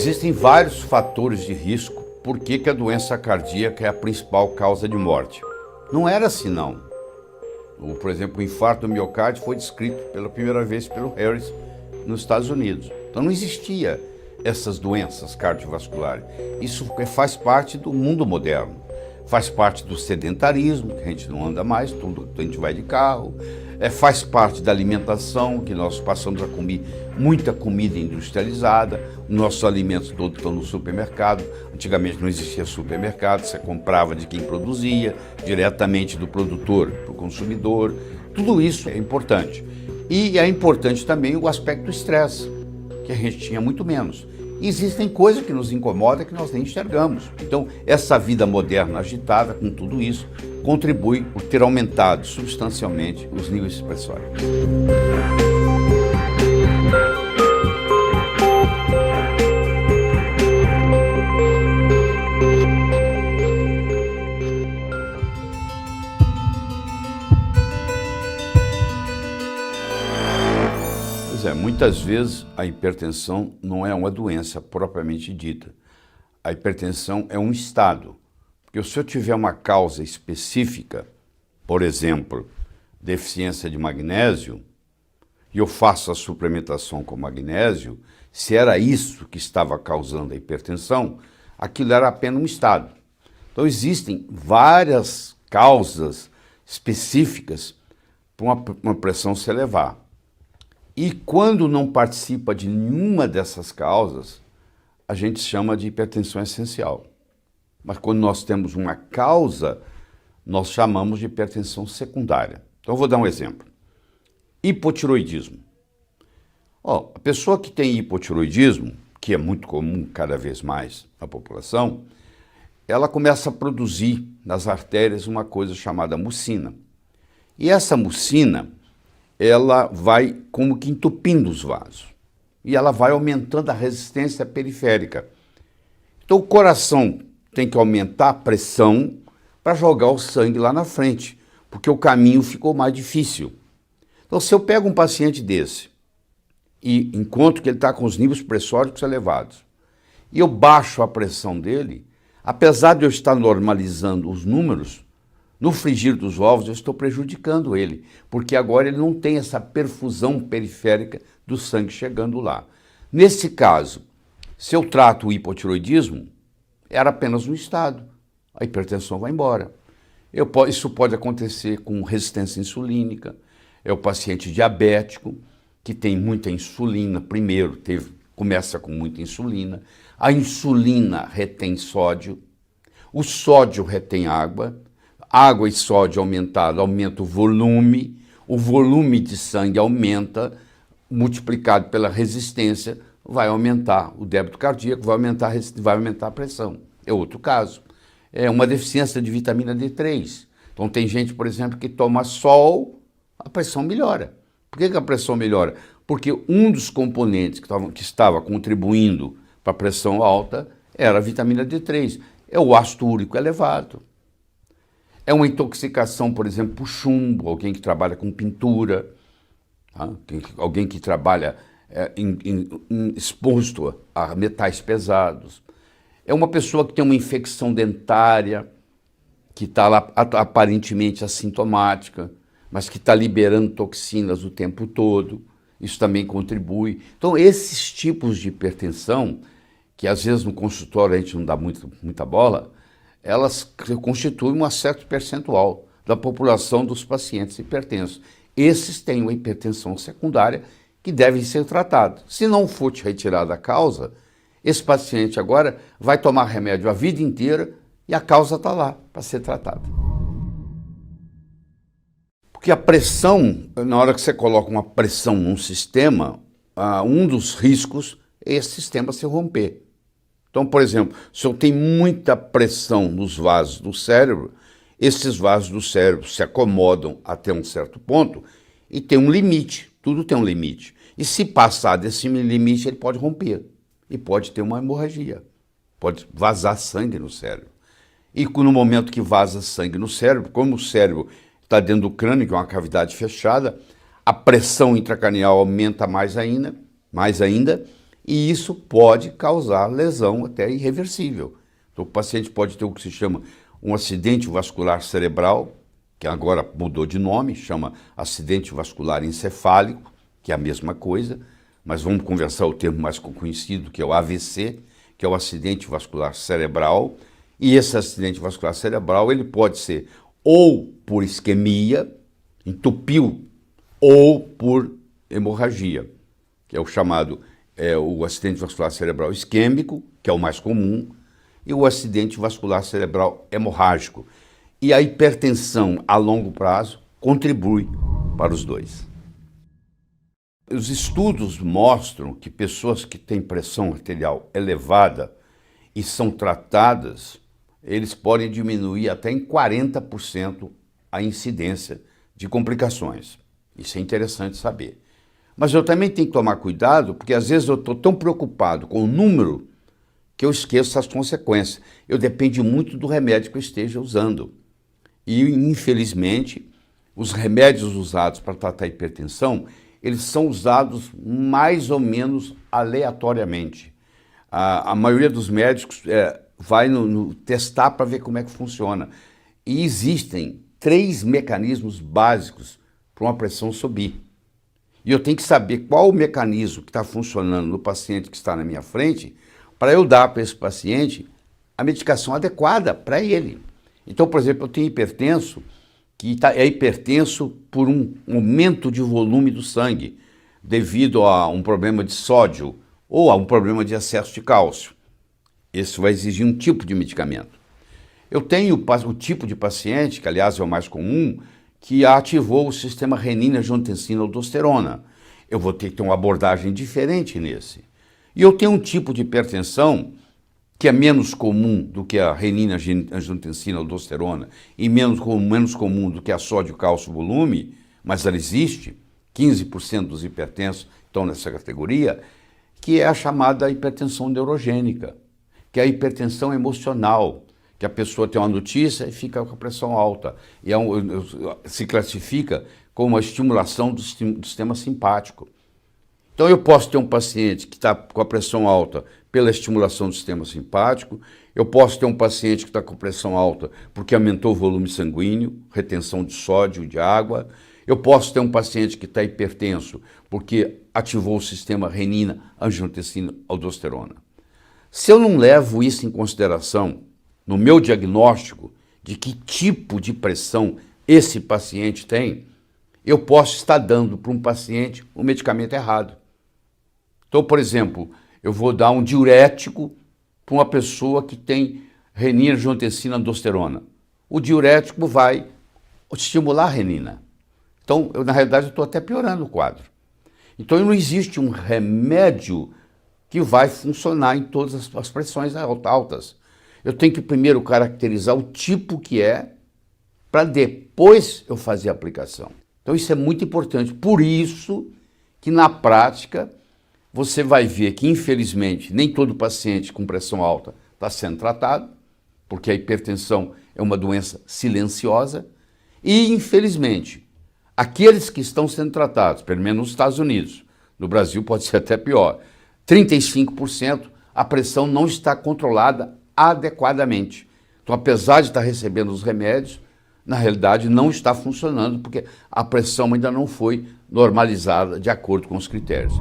Existem vários fatores de risco por que a doença cardíaca é a principal causa de morte. Não era assim, não. Por exemplo, o infarto do miocárdio foi descrito pela primeira vez pelo Harris nos Estados Unidos. Então não existia essas doenças cardiovasculares. Isso faz parte do mundo moderno. Faz parte do sedentarismo, que a gente não anda mais, a gente vai de carro. Faz parte da alimentação, que nós passamos a comer muita comida industrializada. Nossos alimentos todos estão no supermercado. Antigamente não existia supermercado, você comprava de quem produzia, diretamente do produtor para o consumidor. Tudo isso é importante. E é importante também o aspecto do estresse, que a gente tinha muito menos. E existem coisas que nos incomodam que nós nem enxergamos. Então, essa vida moderna agitada, com tudo isso, contribui por ter aumentado substancialmente os níveis expressórios. Muitas vezes a hipertensão não é uma doença propriamente dita. A hipertensão é um estado. Porque se eu tiver uma causa específica, por exemplo, deficiência de magnésio, e eu faço a suplementação com magnésio, se era isso que estava causando a hipertensão, aquilo era apenas um estado. Então existem várias causas específicas para uma pressão se elevar. E quando não participa de nenhuma dessas causas, a gente chama de hipertensão essencial. Mas quando nós temos uma causa, nós chamamos de hipertensão secundária. Então eu vou dar um exemplo. Hipotiroidismo. A pessoa que tem hipotiroidismo, que é muito comum cada vez mais na população, ela começa a produzir nas artérias uma coisa chamada mucina. E essa mucina, ela vai como que entupindo os vasos. E ela vai aumentando a resistência periférica. Então o coração tem que aumentar a pressão para jogar o sangue lá na frente, porque o caminho ficou mais difícil. Então se eu pego um paciente desse, e encontro que ele está com os níveis pressóricos elevados, e eu baixo a pressão dele, apesar de eu estar normalizando os números, no frigir dos ovos eu estou prejudicando ele, porque agora ele não tem essa perfusão periférica do sangue chegando lá. Nesse caso, se eu trato o hipotiroidismo, era apenas um estado, a hipertensão vai embora. Isso pode acontecer com resistência insulínica, é o paciente diabético, que tem muita insulina, primeiro começa com muita insulina, a insulina retém sódio, o sódio retém água e sódio aumenta o volume de sangue aumenta, multiplicado pela resistência, vai aumentar o débito cardíaco, vai aumentar a pressão. É outro caso. É uma deficiência de vitamina D3. Então tem gente, por exemplo, que toma sol, a pressão melhora. Por que a pressão melhora? Porque um dos componentes que estava contribuindo para a pressão alta era a vitamina D3. É o ácido úrico elevado. É uma intoxicação, por exemplo, por chumbo, alguém que trabalha com pintura, tá? Alguém que trabalha exposto a metais pesados. É uma pessoa que tem uma infecção dentária, que está lá aparentemente assintomática, mas que está liberando toxinas o tempo todo. Isso também contribui. Então, esses tipos de hipertensão, que às vezes no consultório a gente não dá muita bola, elas constituem um certo percentual da população dos pacientes hipertensos. Esses têm uma hipertensão secundária que devem ser tratados. Se não for retirada a causa, esse paciente agora vai tomar remédio a vida inteira e a causa está lá para ser tratada. Porque a pressão, na hora que você coloca uma pressão num sistema, um dos riscos é esse sistema se romper. Então, por exemplo, se eu tenho muita pressão nos vasos do cérebro, esses vasos do cérebro se acomodam até um certo ponto e tem um limite, tudo tem um limite. E se passar desse limite, ele pode romper e pode ter uma hemorragia, pode vazar sangue no cérebro. E no momento que vaza sangue no cérebro, como o cérebro está dentro do crânio, que é uma cavidade fechada, a pressão intracranial aumenta mais ainda, e isso pode causar lesão até irreversível. Então, o paciente pode ter o que se chama um acidente vascular cerebral, que agora mudou de nome, chama acidente vascular encefálico, que é a mesma coisa, mas vamos conversar o termo mais conhecido, que é o AVC, que é o acidente vascular cerebral, e esse acidente vascular cerebral ele pode ser ou por isquemia, entupiu, ou por hemorragia, que é o chamado o acidente vascular cerebral isquêmico, que é o mais comum, e o acidente vascular cerebral hemorrágico. E a hipertensão a longo prazo contribui para os dois. Os estudos mostram que pessoas que têm pressão arterial elevada e são tratadas, eles podem diminuir até em 40% a incidência de complicações. Isso é interessante saber. Mas eu também tenho que tomar cuidado, porque às vezes eu estou tão preocupado com o número que eu esqueço as consequências. Eu dependo muito do remédio que eu esteja usando. E, infelizmente, os remédios usados para tratar a hipertensão, eles são usados mais ou menos aleatoriamente. A maioria dos médicos vai testar para ver como é que funciona. E existem 3 mecanismos básicos para uma pressão subir. E eu tenho que saber qual o mecanismo que está funcionando no paciente que está na minha frente para eu dar para esse paciente a medicação adequada para ele. Então, por exemplo, eu tenho hipertenso que é hipertenso por um aumento de volume do sangue devido a um problema de sódio ou a um problema de excesso de cálcio. Esse vai exigir um tipo de medicamento. Eu tenho o tipo de paciente, que aliás é o mais comum, que ativou o sistema renina-angiotensina-aldosterona. Eu vou ter que ter uma abordagem diferente nesse. E eu tenho um tipo de hipertensão que é menos comum do que a renina-angiotensina-aldosterona e menos comum do que a sódio-cálcio-volume, mas ela existe, 15% dos hipertensos estão nessa categoria, que é a chamada hipertensão neurogênica, que é a hipertensão emocional, que a pessoa tem uma notícia e fica com a pressão alta. E se classifica como uma estimulação do sistema simpático. Então eu posso ter um paciente que está com a pressão alta pela estimulação do sistema simpático, eu posso ter um paciente que está com pressão alta porque aumentou o volume sanguíneo, retenção de sódio e de água, eu posso ter um paciente que está hipertenso porque ativou o sistema renina-angiotensina-aldosterona. Se eu não levo isso em consideração no meu diagnóstico de que tipo de pressão esse paciente tem, eu posso estar dando para um paciente o medicamento errado. Então, por exemplo, eu vou dar um diurético para uma pessoa que tem renina-angiotensina-aldosterona. O diurético vai estimular a renina. Então, na realidade, eu estou até piorando o quadro. Então, não existe um remédio que vai funcionar em todas as pressões altas. Eu tenho que primeiro caracterizar o tipo que é, para depois eu fazer a aplicação. Então, isso é muito importante. Por isso que, na prática, você vai ver que, infelizmente, nem todo paciente com pressão alta está sendo tratado, porque a hipertensão é uma doença silenciosa, e, infelizmente, aqueles que estão sendo tratados, pelo menos nos Estados Unidos, no Brasil pode ser até pior, 35% a pressão não está controlada adequadamente. Então, apesar de estar recebendo os remédios, na realidade não está funcionando, porque a pressão ainda não foi normalizada de acordo com os critérios.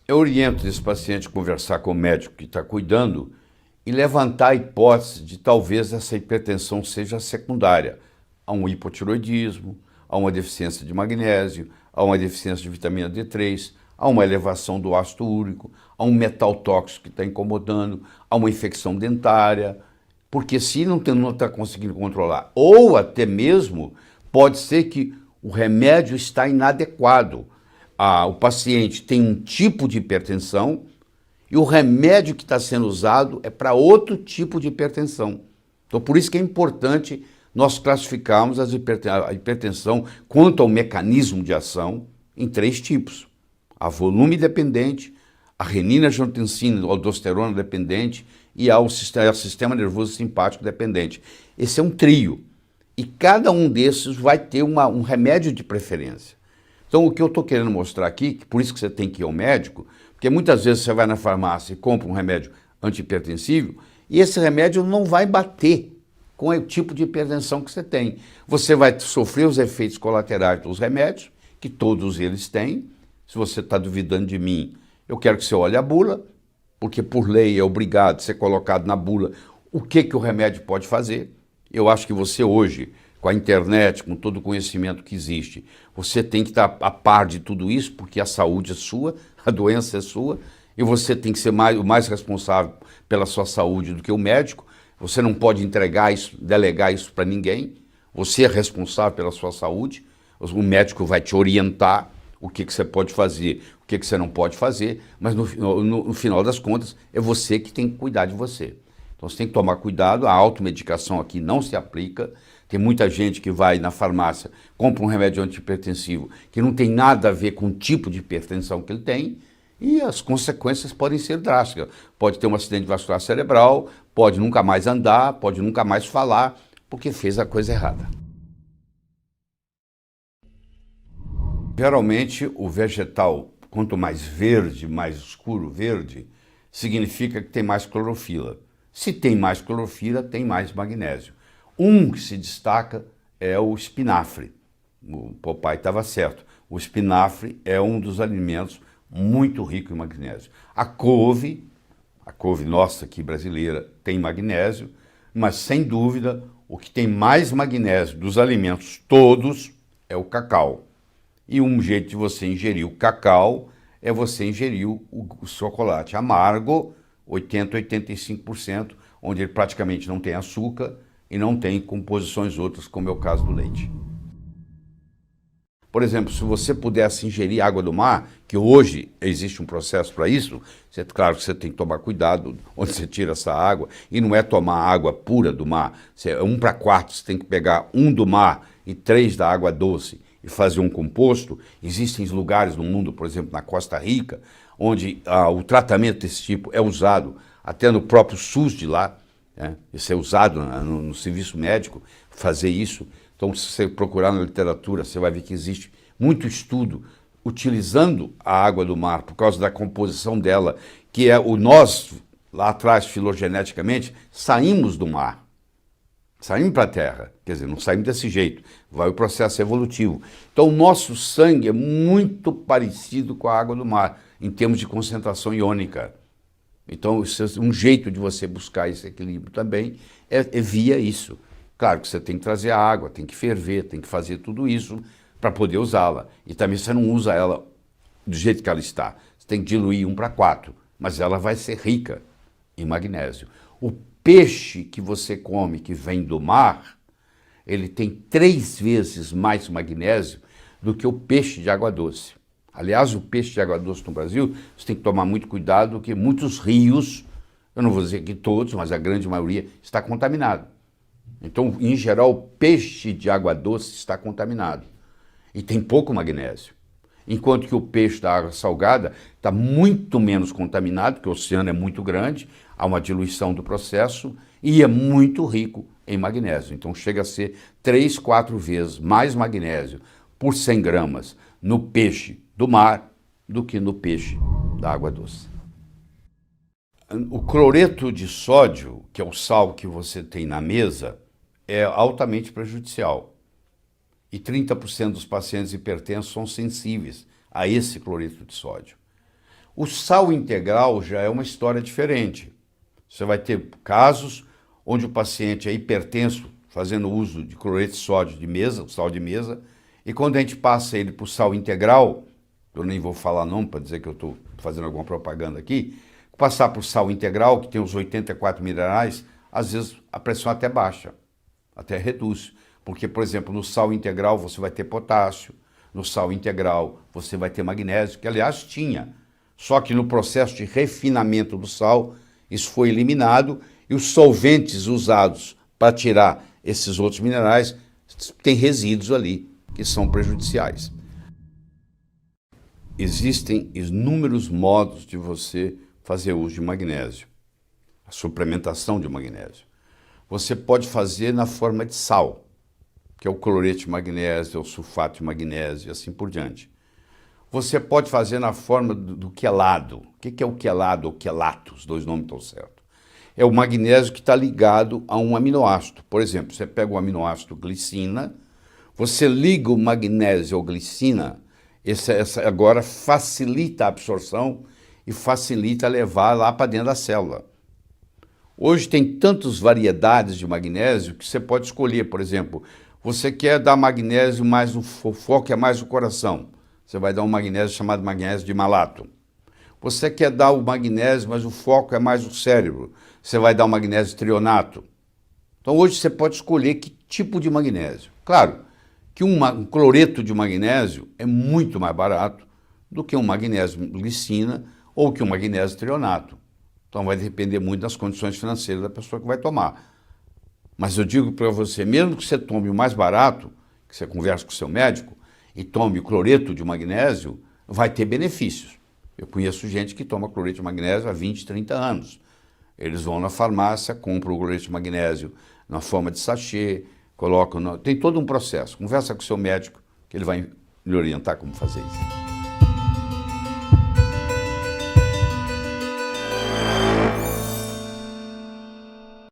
Eu oriento esse paciente a conversar com o médico que está cuidando e levantar a hipótese de talvez essa hipertensão seja secundária a um hipotiroidismo, a uma deficiência de magnésio, a uma deficiência de vitamina D3, a uma elevação do ácido úrico, a um metal tóxico que está incomodando, a uma infecção dentária, porque se não está conseguindo controlar, ou até mesmo pode ser que o remédio está inadequado. O paciente tem um tipo de hipertensão e o remédio que está sendo usado é para outro tipo de hipertensão. Então, por isso que é importante nós classificarmos a hipertensão quanto ao mecanismo de ação em 3 tipos. A volume dependente, a renina-angiotensina-aldosterona dependente e ao sistema nervoso simpático dependente. Esse é um trio. E cada um desses vai ter um remédio de preferência. Então, o que eu estou querendo mostrar aqui, que por isso que você tem que ir ao médico, porque muitas vezes você vai na farmácia e compra um remédio antihipertensivo e esse remédio não vai bater com o tipo de hipertensão que você tem. Você vai sofrer os efeitos colaterais dos remédios, que todos eles têm. Se você está duvidando de mim, eu quero que você olhe a bula, porque por lei é obrigado a ser colocado na bula o que o remédio pode fazer. Eu acho que você hoje, com a internet, com todo o conhecimento que existe, você tem que estar a par de tudo isso, porque a saúde é sua, a doença é sua, e você tem que ser o mais responsável pela sua saúde do que o médico. Você não pode entregar isso, delegar isso para ninguém. Você é responsável pela sua saúde. O médico vai te orientar o que você pode fazer, o que você não pode fazer, mas no final das contas é você que tem que cuidar de você. Então você tem que tomar cuidado, a automedicação aqui não se aplica. Tem muita gente que vai na farmácia, compra um remédio antihipertensivo que não tem nada a ver com o tipo de hipertensão que ele tem e as consequências podem ser drásticas. Pode ter um acidente vascular cerebral, pode nunca mais andar, pode nunca mais falar, porque fez a coisa errada. Geralmente o vegetal, quanto mais verde, mais escuro verde, significa que tem mais clorofila. Se tem mais clorofila, tem mais magnésio. Um que se destaca é o espinafre. O papai estava certo. O espinafre é um dos alimentos muito rico em magnésio. A couve nossa aqui brasileira, tem magnésio, mas sem dúvida o que tem mais magnésio dos alimentos todos é o cacau. E um jeito de você ingerir o cacau é você ingerir o chocolate amargo, 80% a 85%, onde ele praticamente não tem açúcar e não tem composições outras, como é o caso do leite. Por exemplo, se você pudesse ingerir água do mar, que hoje existe um processo para isso, claro que você tem que tomar cuidado onde você tira essa água, e não é tomar água pura do mar, é 1:4, você tem que pegar 1 do mar e 3 da água doce e fazer um composto. Existem lugares no mundo, por exemplo, na Costa Rica, onde o tratamento desse tipo é usado até no próprio SUS de lá, né? Isso é usado no serviço médico, fazer isso. Então, se você procurar na literatura, você vai ver que existe muito estudo utilizando a água do mar por causa da composição dela, que é nós, lá atrás, filogeneticamente, saímos do mar. Saímos para a Terra, quer dizer, não saímos desse jeito, vai o processo evolutivo. Então, o nosso sangue é muito parecido com a água do mar, em termos de concentração iônica. Então, um jeito de você buscar esse equilíbrio também é via isso. Claro que você tem que trazer a água, tem que ferver, tem que fazer tudo isso para poder usá-la. E também você não usa ela do jeito que ela está. Você tem que diluir 1:4, mas ela vai ser rica em magnésio. O peixe que você come, que vem do mar, ele tem 3 vezes mais magnésio do que o peixe de água doce. Aliás, o peixe de água doce no Brasil, você tem que tomar muito cuidado, porque muitos rios, eu não vou dizer que todos, mas a grande maioria, está contaminado. Então, em geral, o peixe de água doce está contaminado e tem pouco magnésio. Enquanto que o peixe da água salgada está muito menos contaminado, porque o oceano é muito grande, há uma diluição do processo e é muito rico em magnésio. Então chega a ser 3, 4 vezes mais magnésio por 100 gramas no peixe do mar do que no peixe da água doce. O cloreto de sódio, que é o sal que você tem na mesa, é altamente prejudicial. E 30% dos pacientes hipertensos são sensíveis a esse cloreto de sódio. O sal integral já é uma história diferente. Você vai ter casos onde o paciente é hipertenso, fazendo uso de cloreto de sódio de mesa, sal de mesa, e quando a gente passa ele para o sal integral, eu nem vou falar não para dizer que eu estou fazendo alguma propaganda aqui, passar para o sal integral, que tem os 84 minerais, às vezes a pressão até baixa, até reduz. Porque, por exemplo, no sal integral você vai ter potássio, no sal integral você vai ter magnésio, que aliás tinha. Só que no processo de refinamento do sal, isso foi eliminado e os solventes usados para tirar esses outros minerais têm resíduos ali que são prejudiciais. Existem inúmeros modos de você fazer uso de magnésio, a suplementação de magnésio. Você pode fazer na forma de sal, que é o cloreto de magnésio, o sulfato de magnésio e assim por diante. você pode fazer na forma do quelado. O que é o quelado ou quelato? Os dois nomes estão certos. É o magnésio que está ligado a um aminoácido. Por exemplo, você pega o aminoácido glicina, você liga o magnésio ou glicina, essa agora facilita a absorção e facilita levar lá para dentro da célula. Hoje tem tantas variedades de magnésio que você pode escolher. Por exemplo, você quer dar magnésio mais o foco é mais o coração. Você vai dar um magnésio chamado magnésio de malato. Você quer dar o magnésio, mas o foco é mais o cérebro. Você vai dar o magnésio trionato. Então hoje você pode escolher que tipo de magnésio. Claro que um cloreto de magnésio é muito mais barato do que um magnésio glicina ou que um magnésio trionato. Então vai depender muito das condições financeiras da pessoa que vai tomar. Mas eu digo para você, mesmo que você tome o mais barato, que você converse com o seu médico, e tome o cloreto de magnésio, vai ter benefícios. Eu conheço gente que toma cloreto de magnésio há 20, 30 anos. Eles vão na farmácia, compram o cloreto de magnésio na forma de sachê, colocam... Tem todo um processo. Conversa com o seu médico, que ele vai lhe orientar como fazer isso.